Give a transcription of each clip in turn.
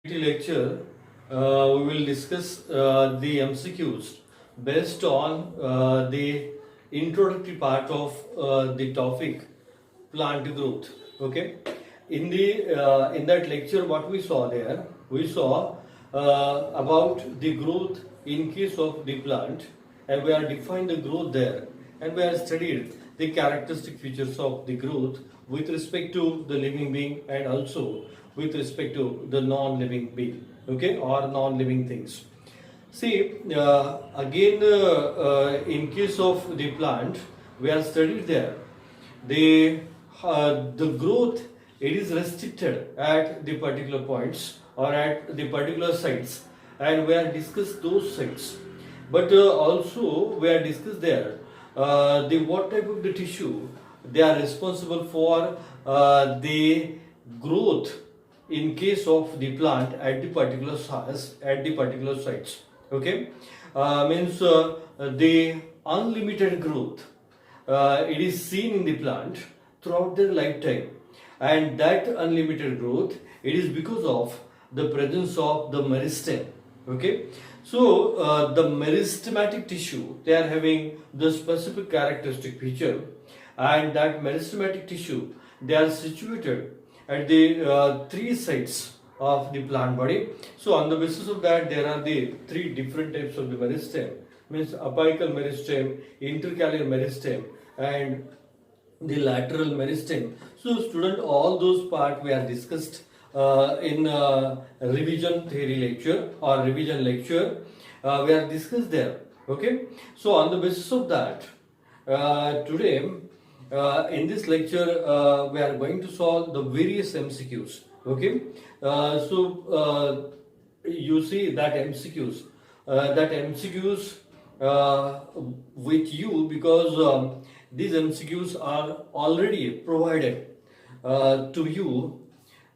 Lecture, we will discuss the MCQs based on the introductory part of the topic plant growth. Okay, in that lecture, what we saw there, we saw about the growth in case of the plant, and we are defined the growth there, and we have studied the characteristic features of the growth with respect to the living being and also with respect to the non-living being, okay, or non-living things. See, again, in case of the plant, we have studied there the growth, it is restricted at the particular points or at the particular sites, and we have discussed those sites. But also we have discussed there the what type of the tissue they are responsible for the growth in case of the plant at the particular size at the particular sites. Okay, means the unlimited growth it is seen in the plant throughout their lifetime, and that unlimited growth, it is because of the presence of the meristem. Okay, so the meristematic tissue, they are having the specific characteristic feature, and that meristematic tissue, they are situated at the three sides of the plant body. So on the basis of that, there are the three different types of the meristem, means apical meristem, intercalary meristem, and the lateral meristem. So student, all those part we are discussed in revision theory lecture or revision lecture. We are discussed there. Okay, so on the basis of that, today in this lecture we are going to solve the various MCQs. Okay, so you see that MCQs with you, because these MCQs are already provided to you.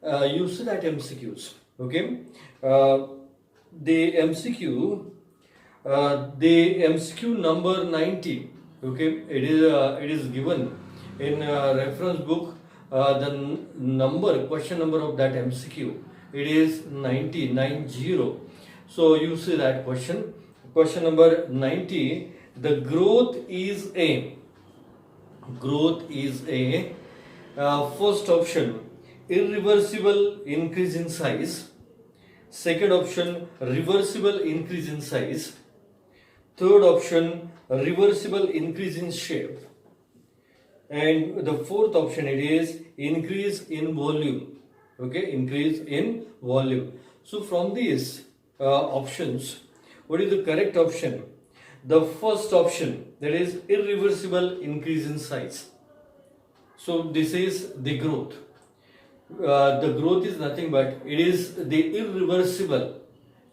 You see that MCQs. Okay, the MCQ number 90. Okay, it is given in reference book. The number, question number of that MCQ, it is 90. So you see that question number 90. The growth is a first option, irreversible increase in size. Second option, reversible increase in size. Third option, reversible increase in shape. And the fourth option, it is increase in volume. Okay, increase in volume. So from these options, what is the correct option? The first option, that is irreversible increase in size. So this is the growth. The growth is nothing but it is the irreversible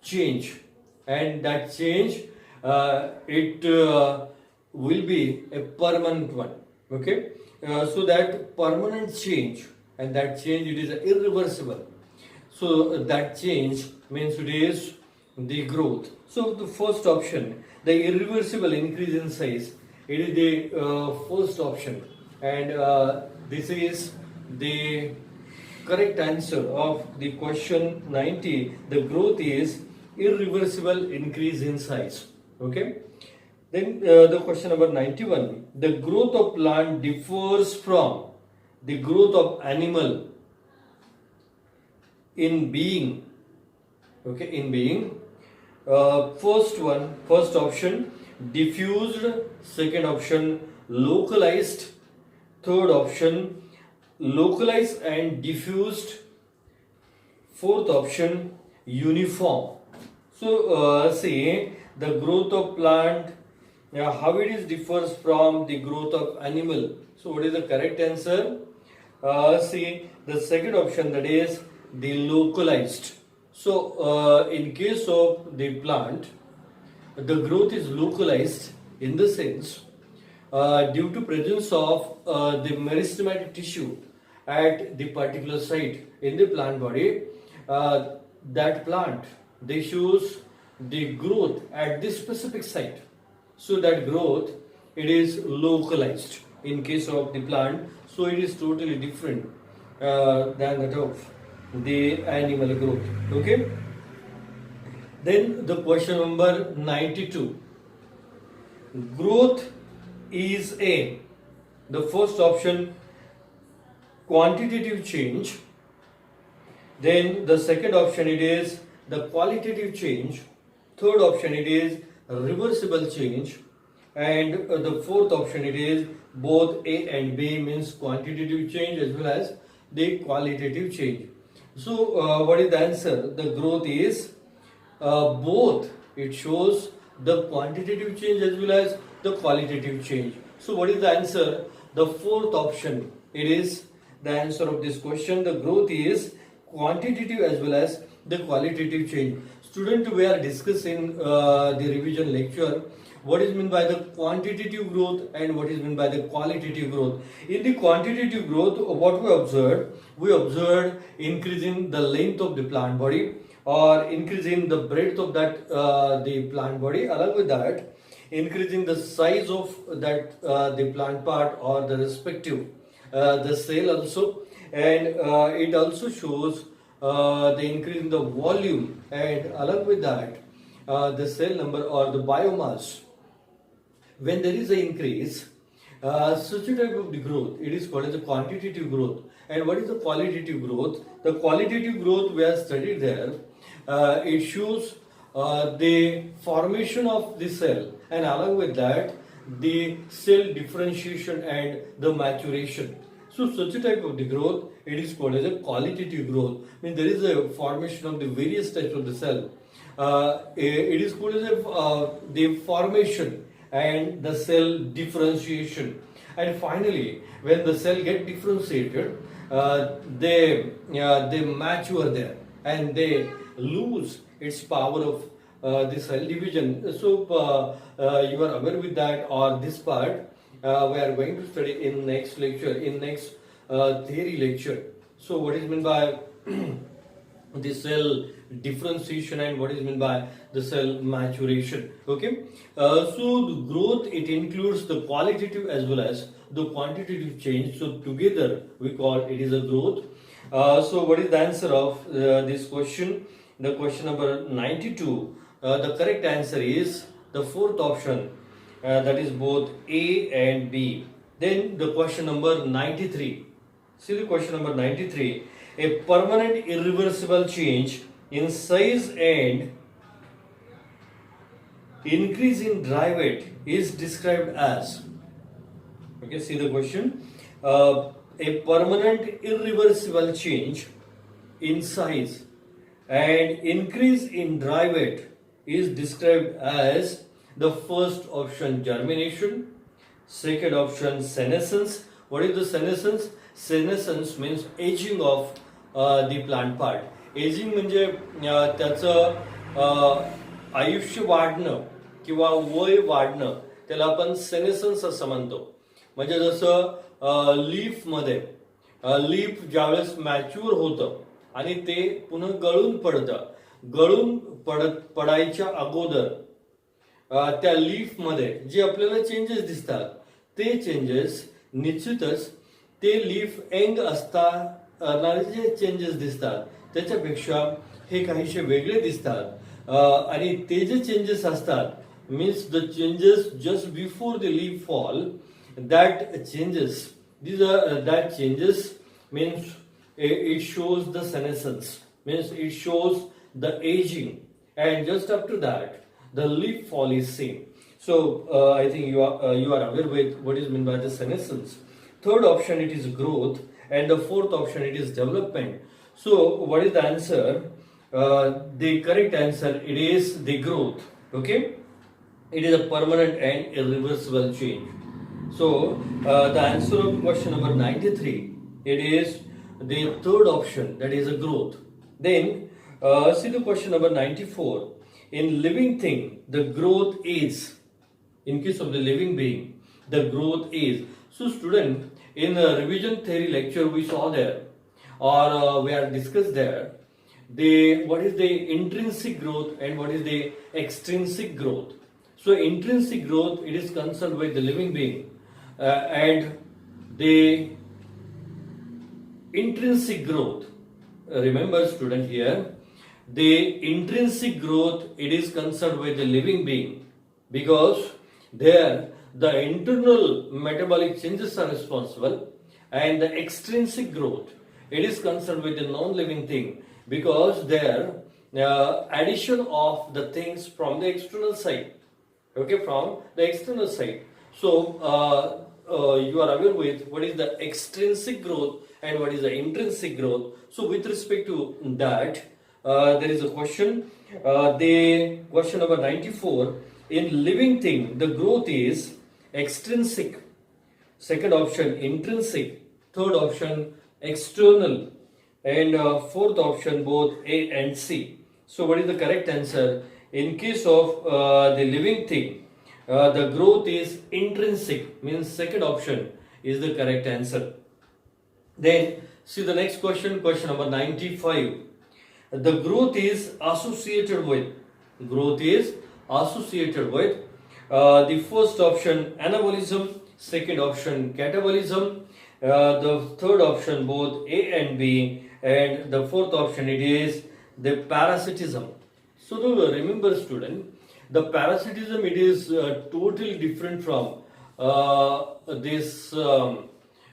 change, and that change it will be a permanent one. Okay, so that permanent change, and that change, it is irreversible. So that change means it is the growth. So the first option, the irreversible increase in size, it is the first option, and this is the correct answer of the question 90. The growth is irreversible increase in size. Okay, then the question number 91. The growth of plant differs from the growth of animal in being. Okay, in being. First option, diffused. Second option, localized. Third option, localized and diffused. Fourth option, uniform. So see the growth of plant, how it is differs from the growth of animal. So what is the correct answer? See the second option, that is the localized. So in case of the plant, the growth is localized in the sense due to presence of the meristematic tissue at the particular site in the plant body. That plant, they shows the growth at this specific site. So that growth, it is localized in case of the plant. So it is totally different than that of the animal growth. Okay. Then the question number 92. Growth is the first option, quantitative change. Then the second option it is the qualitative change. Third option it is reversible change. And the fourth option it is both A and B, means quantitative change as well as the qualitative change. So what is the answer? The growth is both. It shows the quantitative change as well as the qualitative change. So what is the answer? The fourth option. It is the answer of this question. The growth is quantitative as well as the qualitative change. Student, we are discussing the revision lecture. What is meant by the quantitative growth and what is meant by the qualitative growth. In the quantitative growth, what we observed increasing the length of the plant body or increasing the breadth of that the plant body. Along with that, increasing the size of that the plant part or the respective the cell also, and it also shows the increase in the volume, and along with that the cell number or the biomass. When there is an increase, such a type of the growth, it is called as a quantitative growth. And what is the qualitative growth? The qualitative growth we have studied there, it shows the formation of the cell, and along with that the cell differentiation and the maturation. So such a type of the growth, it is called as a qualitative growth. I mean, there is a formation of the various types of the cell. It is called as the formation and the cell differentiation. And finally, when the cell get differentiated, they mature there and they lose its power of the cell division. So you are aware with that, or this part we are going to study in next lecture, in next theory lecture. So what is meant by the cell differentiation and what is meant by the cell maturation. Okay. So the growth, it includes the qualitative as well as the quantitative change. So together we call it is a growth. So what is the answer of this question? The question number 92. The correct answer is the fourth option. That is both A and B. Then the question number 93. See the question number 93. A permanent irreversible change in size and increase in dry weight is described as. Okay, see the question. A permanent irreversible change in size and increase in dry weight is described as the first option, germination. Second option, senescence. What is the senescence? Senescence means aging of the plant part. Ageing म्हणजे त्याचं आयुष्य वाढणं किंवा वय वाढणं, त्याला आपण सेनेसन्स असं म्हणतो. म्हणजे जसं लीफ ज्यावेळेस मॅच्युअर होतं आणि ते पुन्हा गळून पडतं, गळून पडायच्या अगोदर त्या लीफ मध्ये जे आपल्याला चेंजेस दिसतात, ते चेंजेस निश्चितच ते लीफ एंग असताना जे चेंजेस दिसतात त्याच्यापेक्षा हे काहीशे वेगळे दिसतात. आणि ते जे चेंजेस असतात means the changes just before the leaf fall, that changes means it shows the senescence, means it shows the aging, and just after that the leaf fall is seen. So I think you are aware with what is meant by the senescence. Third option it is growth, and the fourth option it is development. So what is the answer? The correct answer it is the growth. Okay, it is a permanent and irreversible change. So the answer of question number 93, it is the third option, that is a growth. Then see the question number 94. In living thing, the growth is, in case of the living being, the growth is. So student, in a revision theory lecture we saw there, or we are discussed there, what is the intrinsic growth and what is the extrinsic growth. So intrinsic growth, it is concerned with the living being, and the intrinsic growth, remember student here, the intrinsic growth, it is concerned with the living being, because there the internal metabolic changes are responsible, and the extrinsic growth, it is concerned with the non-living thing, because there addition of the things from the external side, okay, from the external side. So you are aware with what is the extrinsic growth and what is the intrinsic growth. So with respect to that, there is a question, the question number 94. In living thing, the growth is extrinsic, second option intrinsic, third option external, and fourth option both A and C. So what is the correct answer? In case of the living thing, the growth is intrinsic, means second option is the correct answer. Then see the next question, question number 95. The growth is associated with, the first option anabolism, second option catabolism, the third option both A and B, and the fourth option it is the parasitism. So remember student, the parasitism, it is totally different from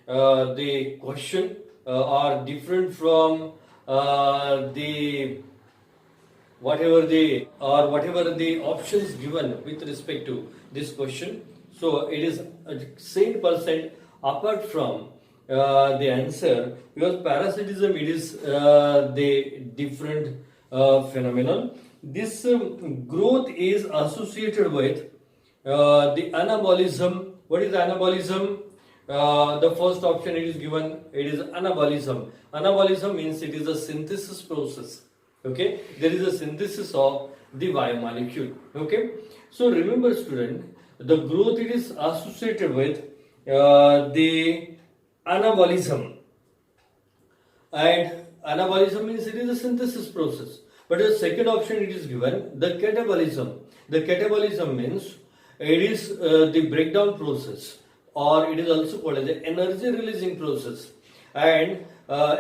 the question, or different from the whatever the options given with respect to this question. So it is 100% apart from the answer, because parasitism, it is the different phenomenon. This growth is associated with the anabolism. What is anabolism? The first option it is given, it is anabolism. Anabolism means it is a synthesis process. Okay, there is a synthesis of the biomolecule. Okay, so remember student, the growth, it is associated with the anabolism, and anabolism means it is a synthesis process. But the second option it is given, the catabolism. The catabolism means it is the breakdown process, or it is also called as the energy releasing process. And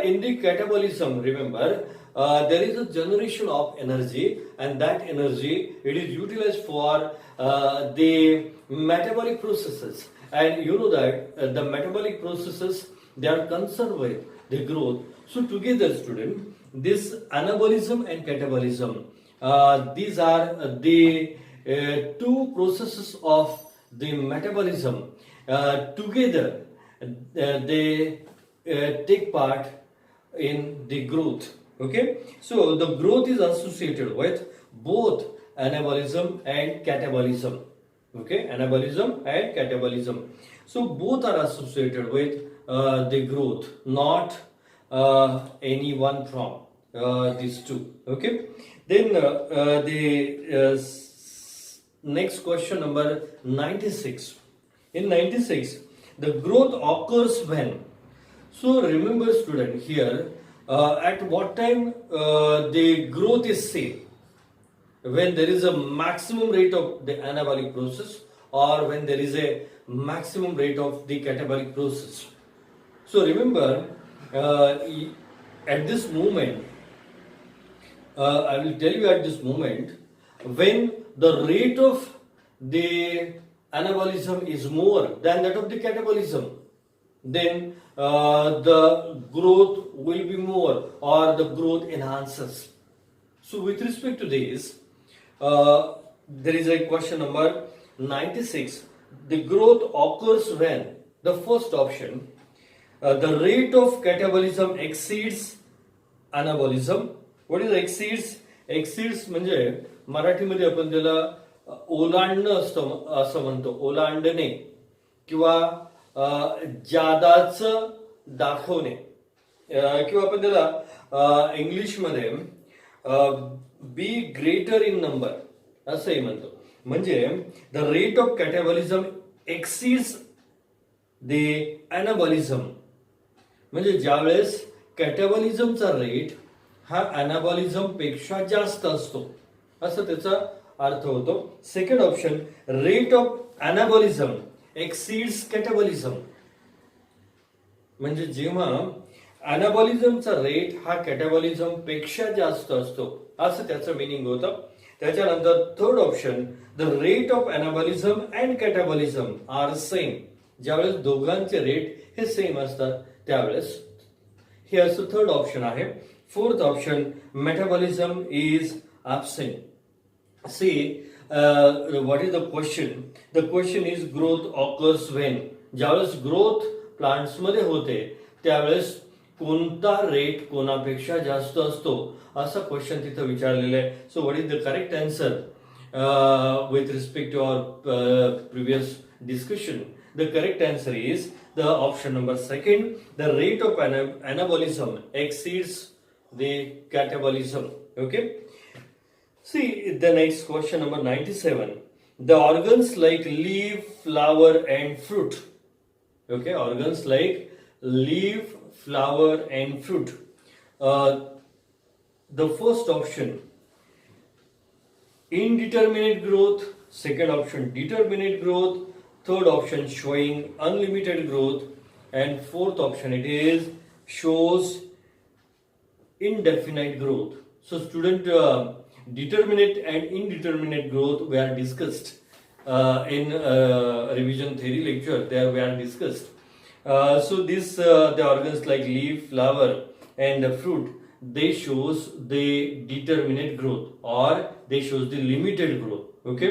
in the catabolism, remember, there is a generation of energy, and that energy, it is utilized for the metabolic processes. And you know that the metabolic processes, they are concerned with the growth. So together student, this anabolism and catabolism, these are the two processes of the metabolism. Together they take part in the growth. Okay, so the growth is associated with both anabolism and catabolism. Okay, anabolism and catabolism. So both are associated with the growth, not any one from these two. Okay, then the next question number 96. In 96, the growth occurs when? So remember student here, at what time the growth is seen? When there is a maximum rate of the anabolic process, or when there is a maximum rate of the catabolic process. So remember, at this moment, I will tell you at this moment, when the rate of the anabolism is more than that of the catabolism, then the growth will be more, or the growth enhances. So with respect to this, there is a question number 96. The growth occurs when? The first option, the rate of catabolism exceeds anabolism. What is exceeds? Exceeds म्हणजे मराठीमध्ये आपण त्याला ओलांडणं असं म्हणतो, ओलांडणे किंवा जादाच दाखवणे, किंवा आपण त्याला इंग्लिशमध्ये बी ग्रेटर इन नंबर असंही म्हणतो. म्हणजे the rate of catabolism exceeds the anabolism, म्हणजे ज्यावेळेस कॅटाबॉलिझमचा रेट हा अनाबॉलिझम पेक्षा जास्त असतो, असं त्याचा अर्थ होतो. Second option, rate of anabolism exceeds catabolism, म्हणजे जेव्हा अनाबॉलिझमचा रेट हा कॅटाबॉलिझम पेक्षा जास्त असतो असं त्याचं मिनिंग होतं. त्याच्यानंतर third option, the rate of anabolism and catabolism are same. ज्यावेळेस दोघांचे रेट हे सेम असतात त्यावेळेस हे असं थर्ड ऑप्शन आहे. Fourth option, metabolism is absent. See what is the question? The question is growth occurs when. ज्यावेळेस ग्रोथ प्लांट्स मध्ये होते त्यावेळेस कोणता रेट कोणापेक्षा जास्त असतो असा क्वेश्चन तिथं विचारलेला आहे. So what is the correct answer with respect to our previous discussion? The correct answer is the option number second. The rate of anabolism exceeds the catabolism. Okay. See the next question number 97. The organs like leaf, flower and fruit. Okay. Organs like leaf, flower and fruit. The first option, indeterminate growth. Second option, determinate growth. Third option, showing unlimited growth, and fourth option, it is shows indefinite growth. So student, determinate and indeterminate growth were discussed in revision theory lecture. There we are discussed. So this the organs like leaf, flower and fruit, they shows the determinate growth or they shows the limited growth. Okay,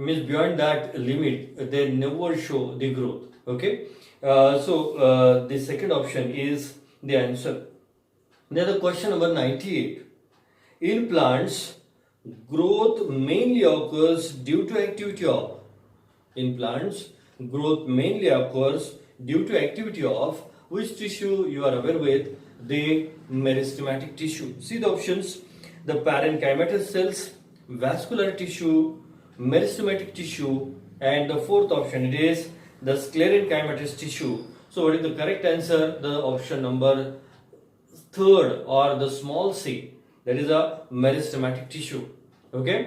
means beyond that limit they never show the growth. Okay, so the second option is the answer. Now the question number 98. In plants, growth mainly occurs due to activity of. In plants, growth mainly occurs due to activity of which tissue you are aware with? The meristematic tissue. See the options: the parenchymatous cells, vascular tissue, meristematic tissue, and the fourth option, it is the sclerenchymatous tissue. So what is the correct answer? The option number third, or the small c, that is a meristematic tissue. Okay.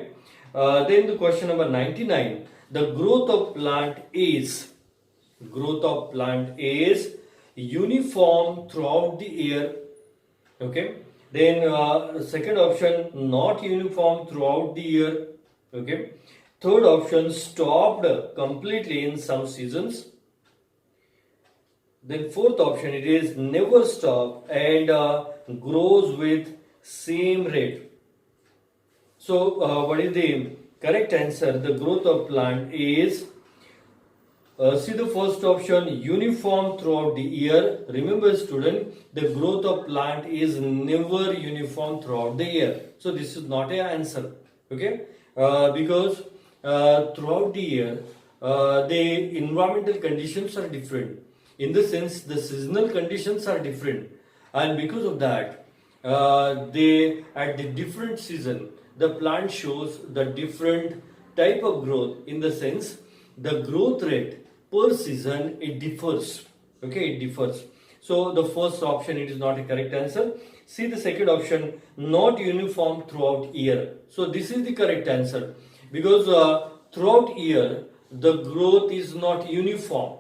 Then the question number 99. The growth of plant is uniform throughout the year. Okay. Then second option, not uniform throughout the year. Okay. Third option, stopped completely in some seasons. Then fourth option, it is never stop and grows with same rate. So what is the correct answer? The growth of plant is see the first option, uniform throughout the year. Remember student, the growth of plant is never uniform throughout the year. So this is not an answer. Okay. Because throughout the year the environmental conditions are different. In the sense, the seasonal conditions are different, and because of that they at the different season the plant shows the different type of growth. In the sense, the growth rate per season, it differs. Okay, it differs. So the first option, it is not a correct answer. See the second option, not uniform throughout year. So this is the correct answer, because throughout year the growth is not uniform.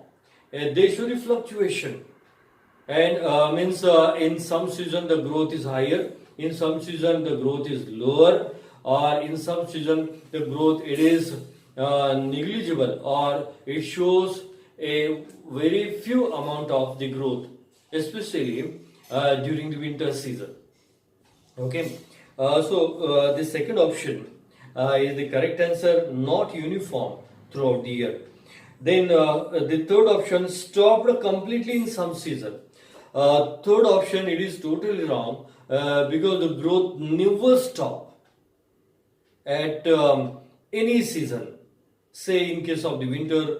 There should be fluctuation, and means in some season the growth is higher, in some season the growth is lower, or in some season the growth it is negligible, or it shows a very few amount of the growth, especially during the winter season. Okay, so the second option is the correct answer, not uniform throughout the year. Then the third option, stopped completely in some season. Third option, it is totally wrong, because the growth never stop at any season. Say in case of the winter,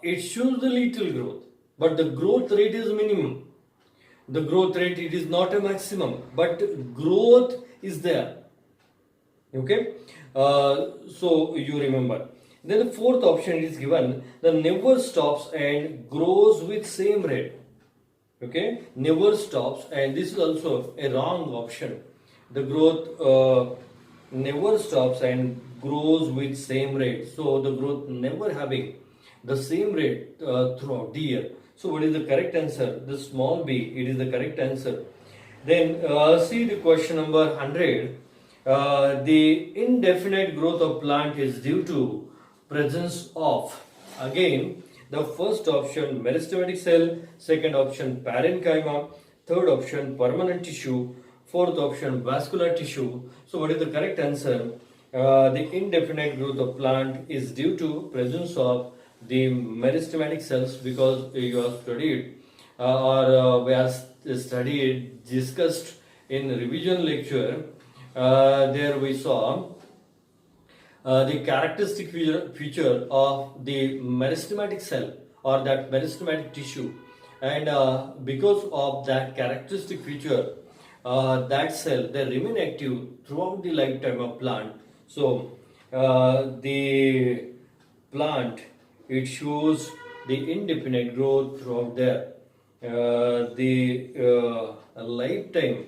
it shows the little growth, but the growth rate is minimum. The growth rate, it is not a maximum, but growth is there. Okay, so you remember. Then the fourth option is given, the never stops and grows with same rate. Okay, never stops, and this is also a wrong option. The growth never stops and grows with same rate. So the growth never having the same rate throughout the year. So what is the correct answer? The small b, it is the correct answer. Then see the question number 100. The indefinite growth of plant is due to presence of, again, the first option meristematic cell, second option parenchyma, third option permanent tissue, fourth option vascular tissue. So what is the correct answer? The indefinite growth of plant is due to presence of the meristematic cells, because you have studied we have studied, discussed in revision lecture. There we saw the characteristic feature of the meristematic cell or that meristematic tissue, and because of that characteristic feature, that cell, they remain active throughout the lifetime of plant. So the plant, it shows the indefinite growth throughout their lifetime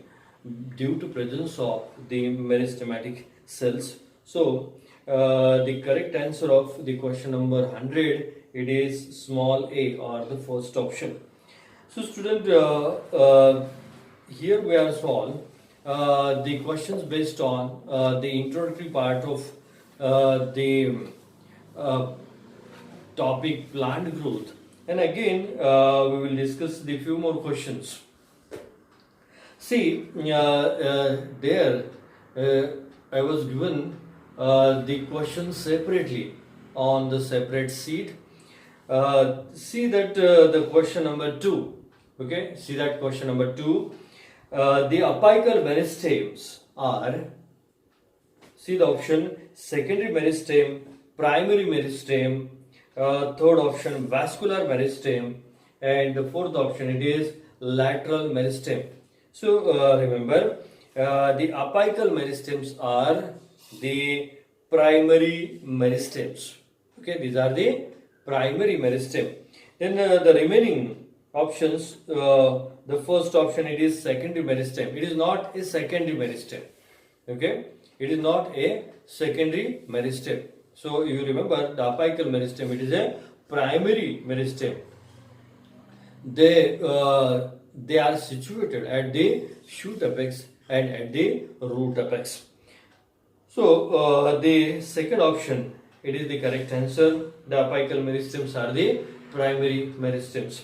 due to presence of the meristematic cells. So the correct answer of the question number 100, it is small a, or the first option. So student, here we are solved the questions based on the introductory part of the topic plant growth, and again we will discuss the few more questions. See, there I was given the questions separately on the separate sheet. See that the question number 2. Okay, see that question number 2. The apical meristems are, see the option secondary meristem, primary meristem, third option vascular meristem, and the fourth option, it is lateral meristem. So remember, the apical meristems are the primary meristems. Okay, these are the primary meristem. Then the remaining options, the first option, it is secondary meristem. It is not a secondary meristem. Okay, it is not a secondary meristem. So you remember the apical meristem, it is a primary meristem. They are situated at the shoot apex and at the root apex. So the second option, it is the correct answer. The apical meristems are the primary meristems.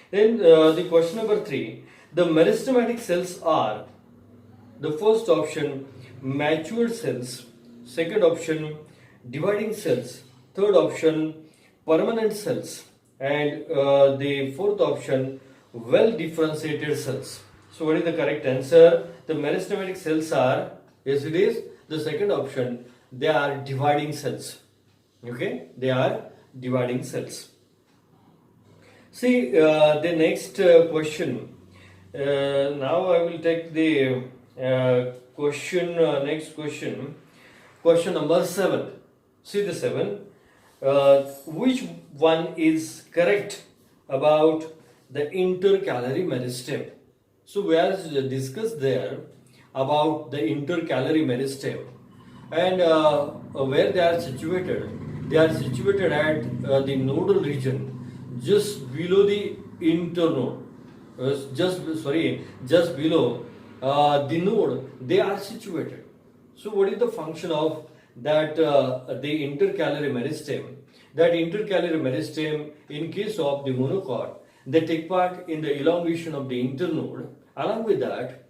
Then the question number 3. The meristematic cells are, the first option matured cells, second option dividing cells, third option permanent cells, and the fourth option well differentiated cells. So what is the correct answer? The meristematic cells are, yes it is the second option, they are dividing cells. Okay, they are dividing cells. See the next question. Now I will take the question, next question, question number 7. See the 7. Which one is correct about the intercalary meristem? So we have discussed there about the intercalary meristem, and where they are situated. They are situated at the nodal region, just below the internode. Just below the node they are situated. So what is the function of that the intercalary meristem? That intercalary meristem, in case of the monocot, they take part in the elongation of the internode. Along with that,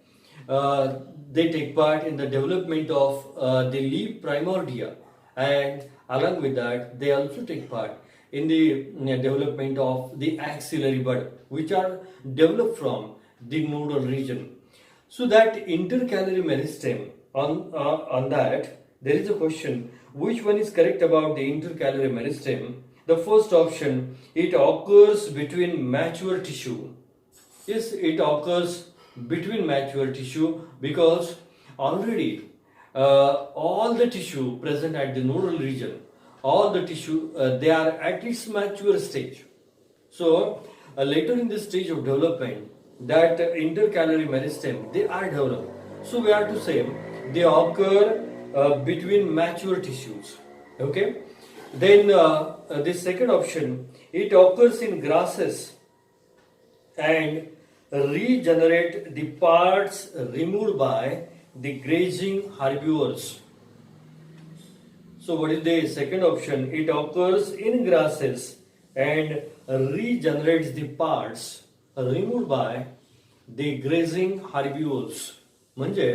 they take part in the development of the leaf primordia, and along with that, they also take part in the development of the axillary bud, which are developed from the nodal region. So that intercalary meristem, on that there is a question, which one is correct about the intercalary meristem? The first option, it occurs between mature tissue. Yes, it occurs between mature tissue, because already all the tissue present at the nodal region, all the tissue, they are at its mature stage. So later in this stage of development, that intercalary meristem, they are developed. So we have to say they occur between mature tissues. Okay. Then the second option, it occurs in grasses and regenerate the parts removed by the grazing herbivores. So what is the second option? It occurs in grasses and regenerates the parts removed by the grazing herbivores. म्हणजे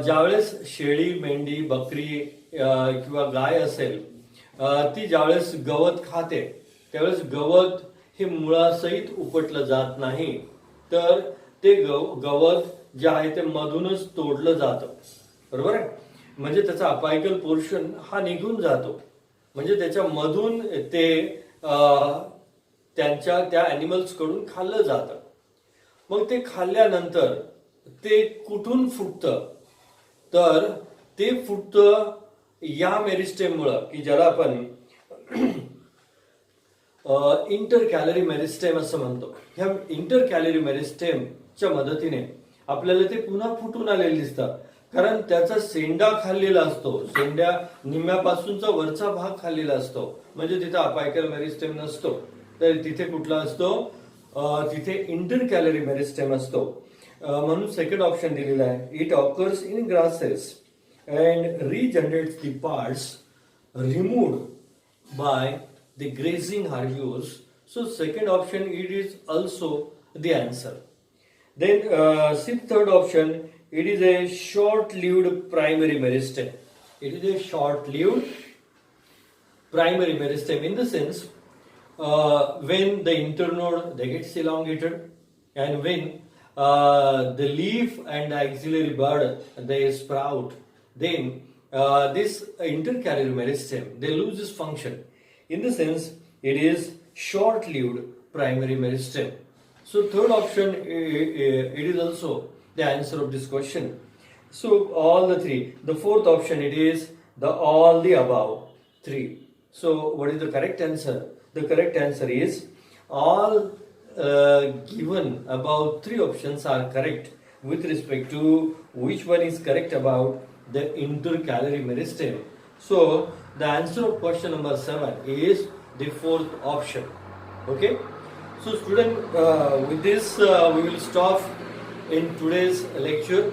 ज्यावेळेस शेळी, मेंढी, बकरी किंवा गाय असेल, ती ज्यावेळेस गवत खाते त्यावेळेस गवत हे मुळासहित उपटलं जात नाही, तर ते गवत जे आहे ते मधूनच तोडलं जातं. बरोबर आहे. म्हणजे त्याचा अपायकल पोर्शन हा निघून जातो. म्हणजे त्याच्या मधून ते त्यांच्या त्या ॲनिमल्स कडून खाल्लं जातं. मग ते खाल्ल्यानंतर ते कुठून फुटतं, तर ते फुटतं या मेरिस्टेममुळं, की ज्याला आपण इंटर कॅलरी मेरिस्टेम असं म्हणतो. ह्या इंटर कॅलरी मेरिस्टेमच्या मदतीने आपल्याला ते पुन्हा फुटून आलेले दिसतात. कारण त्याचा शेंडा खाल्लेला असतो, शेंड्या निम्म्यापासूनचा वरचा भाग खाल्लेला असतो. म्हणजे तिथे अपायकल मेरिस्टेम नसतो, तर तिथे कुठला असतो, तिथे इंटर कॅलरी मेरिस्टेम असतो. म्हणून सेकंड ऑप्शन दिलेला आहे. It occurs in grasses and regenerates the parts removed by the grazing herbivores. So second option, it is also the answer. Then third option, it is a short-lived primary meristem. It is a short-lived primary meristem in the sense when the internode they gets elongated, and when the leaf and the axillary bud they sprout, then this intercalary meristem they lose its function. In the sense, it is short-lived primary meristem. So third option, it is also the answer of this question. So all the three. The fourth option, it is all the above three. So what is the correct answer? The correct answer is all given above three options are correct with respect to which one is correct about the intercalary meristem. So the answer of question number 7 is the fourth option. Okay. So student, with this we will stop in today's lecture.